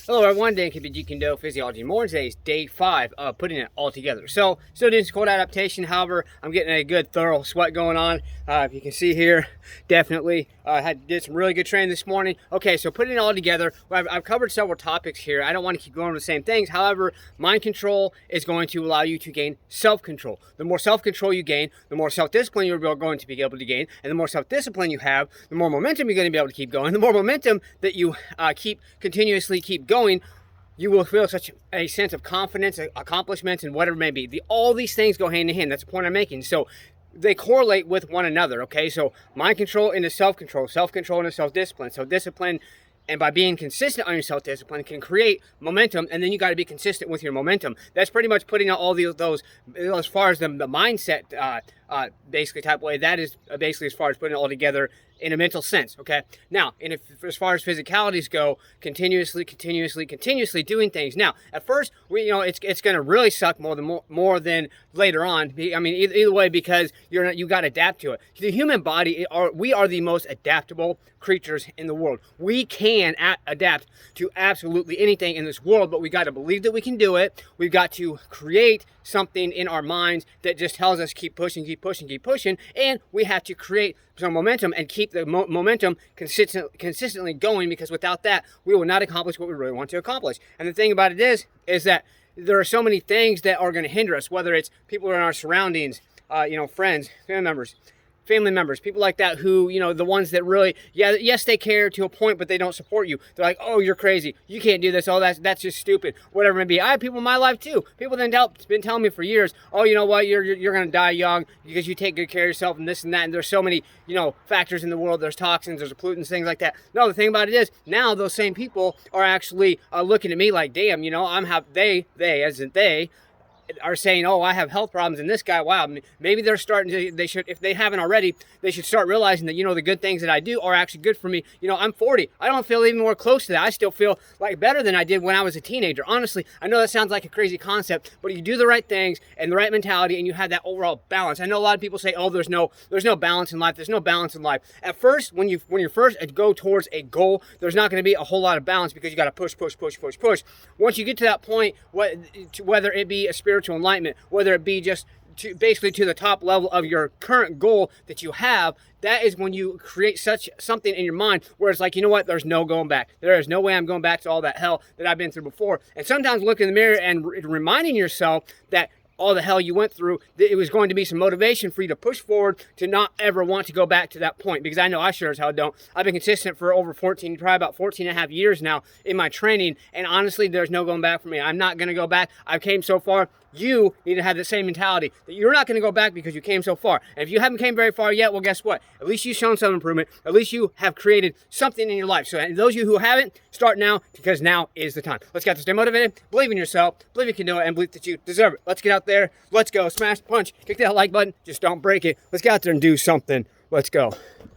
Hello everyone, Dan Jeet, Kune Physiology. More today's day 5 of putting it all together. So, still doing some cold adaptation. However, I'm getting a good thorough sweat going on. If you can see here, definitely did some really good training this morning. Okay, so putting it all together, I've covered several topics here. I don't want to keep going over the same things. However, mind control is going to allow you to gain self-control. The more self-control you gain, the more self-discipline you're going to be able to gain, and the more self-discipline you have, the more momentum you're going to be able to keep going. The more momentum that you continuously keep going, you will feel such a sense of confidence, accomplishments, and whatever it may be. All these things go hand in hand. That's the point I'm making. So they correlate with one another, okay? So mind control into self-control, self-control into self-discipline. So discipline, and by being consistent on your self-discipline, can create momentum, and then you got to be consistent with your momentum. That's pretty much putting out all those as far as the mindset basically type way. That is basically as far as putting it all together in a mental sense, okay? Now, and as far as physicalities go, continuously doing things. Now, at first, it's going to really suck more than later on. I mean, either way, because you got to adapt to it. The human body, we are the most adaptable creatures in the world. We can adapt to absolutely anything in this world, but we got to believe that we can do it. We've got to create something in our minds that just tells us keep pushing, and we have to create some momentum and keep the momentum consistently going, because without that, we will not accomplish what we really want to accomplish. And the thing about it is that there are so many things that are going to hinder us, whether it's people in our surroundings, friends, family members, people like that who, the ones that really, yes, they care to a point, but they don't support you. They're like, oh, you're crazy. You can't do this. Oh, that's just stupid. Whatever it may be. I have people in my life too. People that have been telling me for years, oh, you know what, you're going to die young because you take good care of yourself and this and that. And there's so many, factors in the world. There's toxins, there's pollutants, things like that. No, the thing about it is now those same people are actually looking at me like, damn, they are saying, oh, I have health problems, and this guy, wow, maybe they're starting to, they should, if they haven't already, they should start realizing that, the good things that I do are actually good for me. I'm 40. I don't feel even more close to that. I still feel like better than I did when I was a teenager. Honestly, I know that sounds like a crazy concept, but you do the right things and the right mentality, and you have that overall balance. I know a lot of people say, oh, there's no balance in life. There's no balance in life. At first, when you're first go towards a goal, there's not going to be a whole lot of balance, because you got to push. Once you get to that point, whether it be a spiritual enlightenment, whether it be just basically to the top level of your current goal that you have, that is when you create something in your mind where it's like, you know what, there's no going back. There is no way I'm going back to all that hell that I've been through before. And sometimes looking in the mirror and reminding yourself that all the hell you went through, it was going to be some motivation for you to push forward, to not ever want to go back to that point. Because I know I sure as hell don't. I've been consistent for over probably about 14 and a half years now in my training, and honestly, there's no going back for me. I'm not going to go back. I've came so far. You need to have the same mentality that you're not going to go back because you came so far. And if you haven't came very far yet, well, guess what? At least you've shown some improvement. At least you have created something in your life. So and those of you who haven't, start now, because now is the time. Let's get to stay motivated, believe in yourself, believe you can do it, and believe that you deserve it. Let's get out there. Let's go. Smash, punch, kick that like button. Just don't break it. Let's get out there and do something. Let's go.